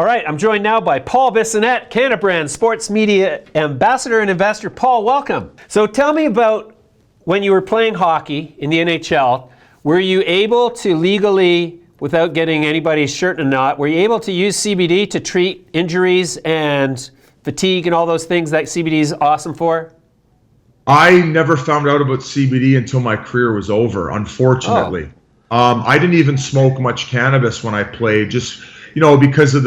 All right, I'm joined now by Paul Bissonnette, Cannabrand Sports Media Ambassador and Investor. Paul, welcome. So tell me about when you were playing hockey in the NHL, were you able to legally, without getting anybody's shirt in a knot, were you able to use CBD to treat injuries and fatigue and all those things that CBD is awesome for? I never found out about CBD until my career was over, unfortunately. I didn't even smoke much cannabis when I played, just because of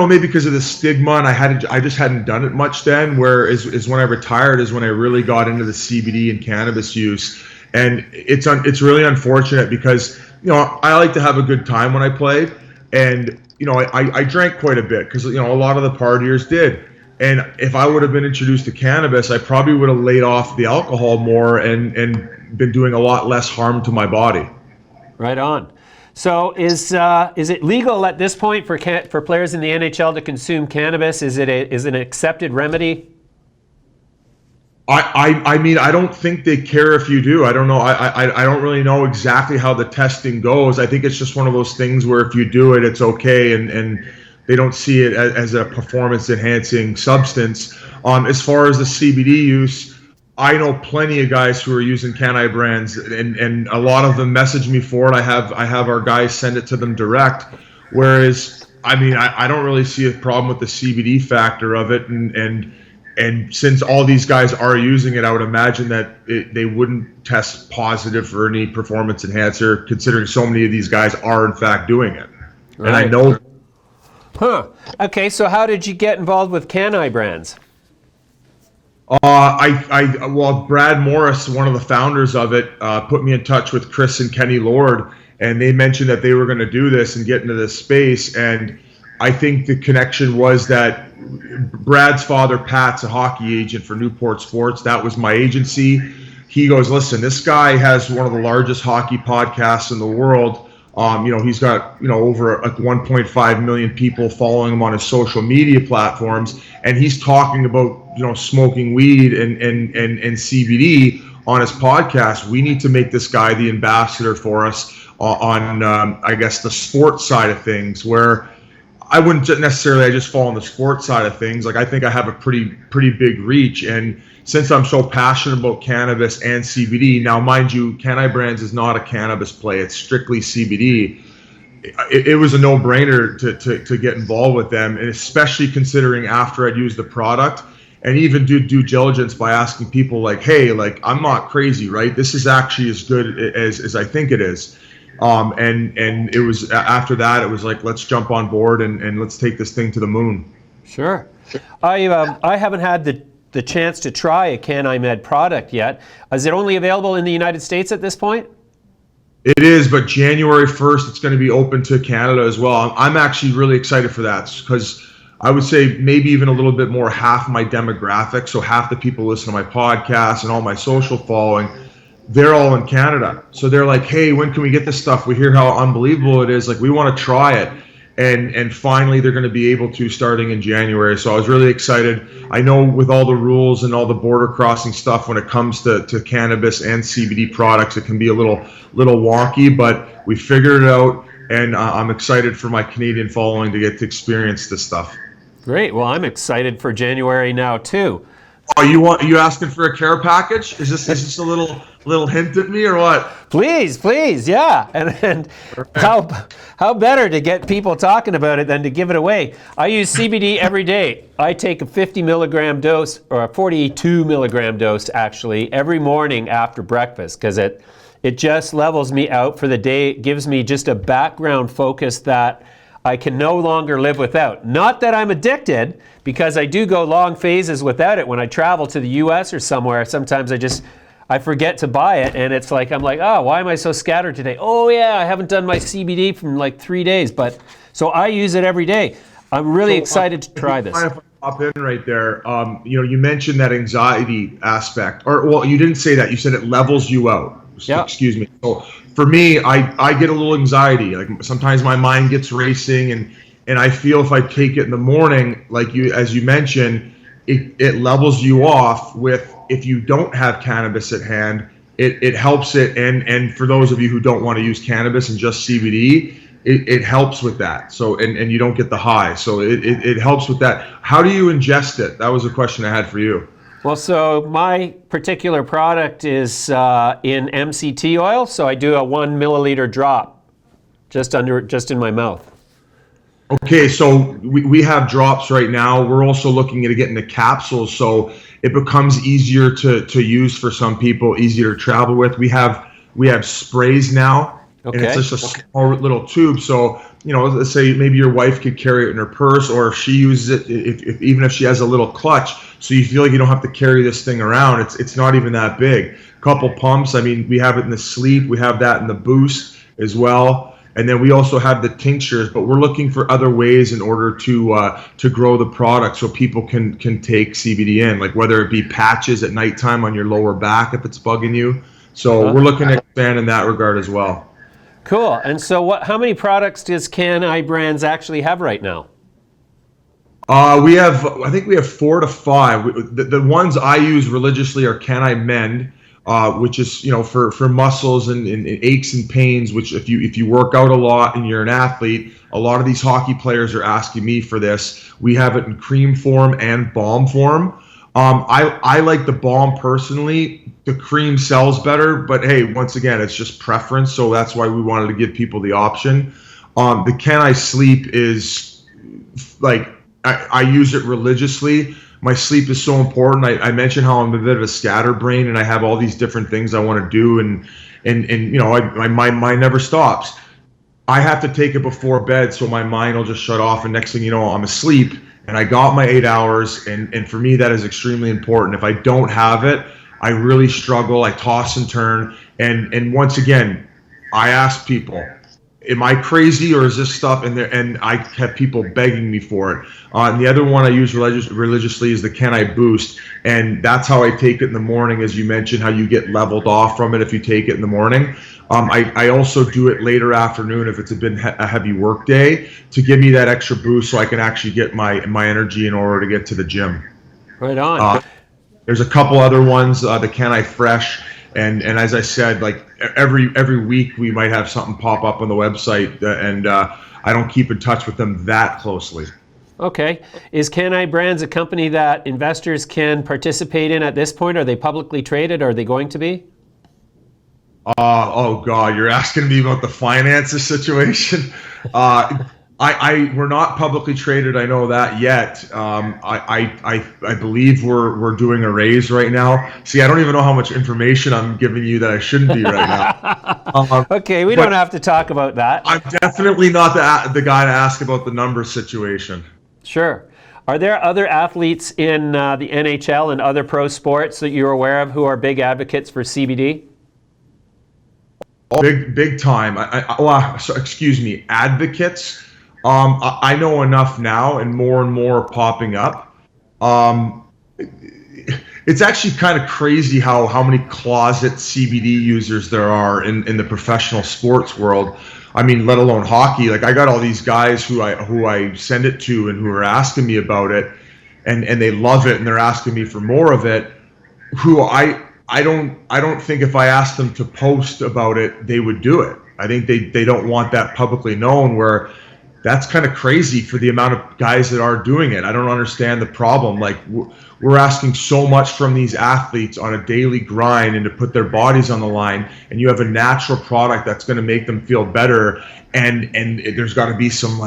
maybe because of the stigma, and I just hadn't done it much then. Whereas when I retired is when I really got into the CBD and cannabis use, and it's really unfortunate because I like to have a good time when I play, and I drank quite a bit because a lot of the partiers did, and if I would have been introduced to cannabis, I probably would have laid off the alcohol more and been doing a lot less harm to my body. Right on. So is it legal at this point for players in the NHL to consume cannabis? Is it an accepted remedy? I mean, I don't think they care if you do. I don't know. I don't really know exactly how the testing goes. I think it's just one of those things where if you do it, it's okay, and they don't see it as a performance-enhancing substance. As far as the CBD use, I know plenty of guys who are using Cannabrand, and a lot of them message me for it. I have our guys send it to them direct. Whereas, I mean, I don't really see a problem with the CBD factor of it, and since all these guys are using it, I would imagine that they wouldn't test positive for any performance enhancer, considering so many of these guys are in fact doing it. Right. And I know. Huh. Okay, so how did you get involved with Cannabrand? Well, Brad Morris, one of the founders of it, put me in touch with Chris and Kenny Lord, and they mentioned that they were going to do this and get into this space. And I think the connection was that Brad's father, Pat's a hockey agent for Newport Sports. That was my agency. He goes, listen, this guy has one of the largest hockey podcasts in the world. He's got, over 1.5 million people following him on his social media platforms, and he's talking about, smoking weed and CBD on his podcast. We need to make this guy the ambassador for us on I guess, the sports side of things, where I wouldn't necessarily, I just fall on the sports side of things. Like, I think I have a pretty big reach, and since I'm so passionate about cannabis and CBD, now mind you, Cannabrand is not a cannabis play, it's strictly CBD. It was a no-brainer to get involved with them, and especially considering after I'd used the product, and even do due diligence by asking people like, hey, like, I'm not crazy, right? This is actually as good as I think it is. And it was after that, it was like, let's jump on board and let's take this thing to the moon. Sure. I haven't had the chance to try a Cannamed product yet. Is it only available in the United States at this point? It is, but January 1st, it's going to be open to Canada as well. I'm actually really excited for that because I would say maybe even a little bit more, half my demographic, so half the people listen to my podcast and all my social following, they're all in Canada. So they're like, hey, when can we get this stuff? We hear how unbelievable it is. Like, we want to try it. And finally, they're going to be able to starting in January. So I was really excited. I know with all the rules and all the border crossing stuff when it comes to cannabis and CBD products, it can be a little wonky, but we figured it out. And I'm excited for my Canadian following to get to experience this stuff. Great. Well, I'm excited for January now, too. Oh, you asking for a care package? Is this a little hint at me or what? Please, yeah. And how better to get people talking about it than to give it away? I use CBD every day. I take a 50 milligram dose, or a 42 milligram dose actually, every morning after breakfast, because it just levels me out for the day. It gives me just a background focus that I can no longer live without. Not that I'm addicted, because I do go long phases without it. When I travel to the US or somewhere, sometimes I forget to buy it, and it's like, I'm like, oh, why am I so scattered today? Oh yeah, I haven't done my CBD from like 3 days, but so I use it every day. I'm really excited to try this. If I pop in right there, you mentioned that anxiety aspect, or well, you didn't say that. You said it levels you out. Yep. Excuse me. So for me, I get a little anxiety. Like, sometimes my mind gets racing, and I feel if I take it in the morning, like as you mentioned, it levels you off. With if you don't have cannabis at hand, it helps it. And for those of you who don't want to use cannabis and just CBD, it helps with that. So and you don't get the high. So it helps with that. How do you ingest it? That was a question I had for you. Well, so my particular product is in MCT oil, so I do a 1 milliliter drop just in my mouth. Okay, so we have drops right now. We're also looking at getting the capsules, so it becomes easier to use for some people, easier to travel with. We have sprays now, and it's just a small little tube. So let's say maybe your wife could carry it in her purse, or if she uses it, even if she has a little clutch, so you feel like you don't have to carry this thing around. It's not even that big. Couple pumps. I mean, we have it in the sleep. We have that in the boost as well. And then we also have the tinctures, but we're looking for other ways in order to grow the product so people can take CBD in, like whether it be patches at nighttime on your lower back if it's bugging you. So we're looking to expand in that regard as well. Cool. And so how many products does Can-I Brands actually have right now? I think we have 4 to 5. The ones I use religiously are Can-I Mend, which is for muscles and aches and pains, which if you work out a lot and you're an athlete, a lot of these hockey players are asking me for this. We have it in cream form and balm form. I like the balm personally. The cream sells better, but hey, once again, it's just preference, so that's why we wanted to give people the option. The Can-I Sleep is like I use it religiously. My sleep is so important. I mentioned how I'm a bit of a scatterbrain and I have all these different things I want to do, and my mind never stops. I have to take it before bed so my mind will just shut off, and next thing you know, I'm asleep and I got my 8 hours, and for me that is extremely important. If I don't have it, I really struggle. I toss and turn, and once again, I ask people, am I crazy or is this stuff in there? And I have people begging me for it. And the other one I use religiously is the Can-I Boost, and that's how I take it in the morning, as you mentioned, how you get leveled off from it if you take it in the morning. I also do it later afternoon if it's been a heavy work day to give me that extra boost so I can actually get my energy in order to get to the gym. Right on. There's a couple other ones, the Can-I Fresh, and as I said, like every week we might have something pop up on the website, and I don't keep in touch with them that closely. Okay. Is Can-I Brands a company that investors can participate in at this point? Are they publicly traded? Are they going to be? Oh God, you're asking me about the finances situation. We're not publicly traded. I know that yet. I believe we're doing a raise right now. See, I don't even know how much information I'm giving you that I shouldn't be right now. Okay, we don't have to talk about that. I'm definitely not the guy to ask about the numbers situation. Sure. Are there other athletes in the NHL and other pro sports that you're aware of who are big advocates for CBD? Big time. Excuse me, advocates. I know enough now, and more are popping up. It's actually kind of crazy how many closet CBD users there are in the professional sports world. I mean, let alone hockey. Like, I got all these guys who I send it to and who are asking me about it, and they love it and they're asking me for more of it. Who I don't think if I asked them to post about it, they would do it. I think they don't want that publicly known, where that's kind of crazy for the amount of guys that are doing it. I don't understand the problem. Like, we're asking so much from these athletes on a daily grind and to put their bodies on the line, and you have a natural product that's going to make them feel better, and there's got to be some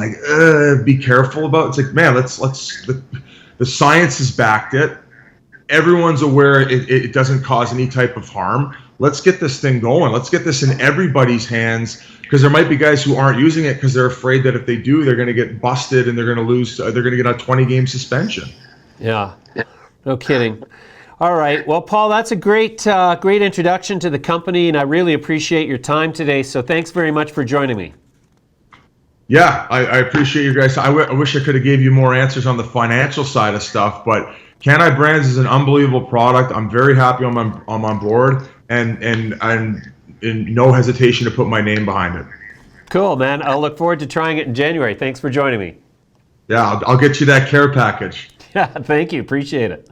be careful about it. It's like, man, the science has backed it. Everyone's aware it doesn't cause any type of harm. Let's get this thing going. Let's get this in everybody's hands, because there might be guys who aren't using it because they're afraid that if they do, they're going to get busted and they're going to lose. They're going to get a 20-game suspension. Yeah, no kidding. All right. Well, Paul, that's a great introduction to the company, and I really appreciate your time today. So thanks very much for joining me. Yeah, I appreciate you guys. I wish I could have gave you more answers on the financial side of stuff, but Can-I Brands is an unbelievable product. I'm very happy I'm on board, and no hesitation to put my name behind it. Cool, man. I'll look forward to trying it in January. Thanks for joining me. Yeah, I'll get you that care package. Yeah, thank you. Appreciate it.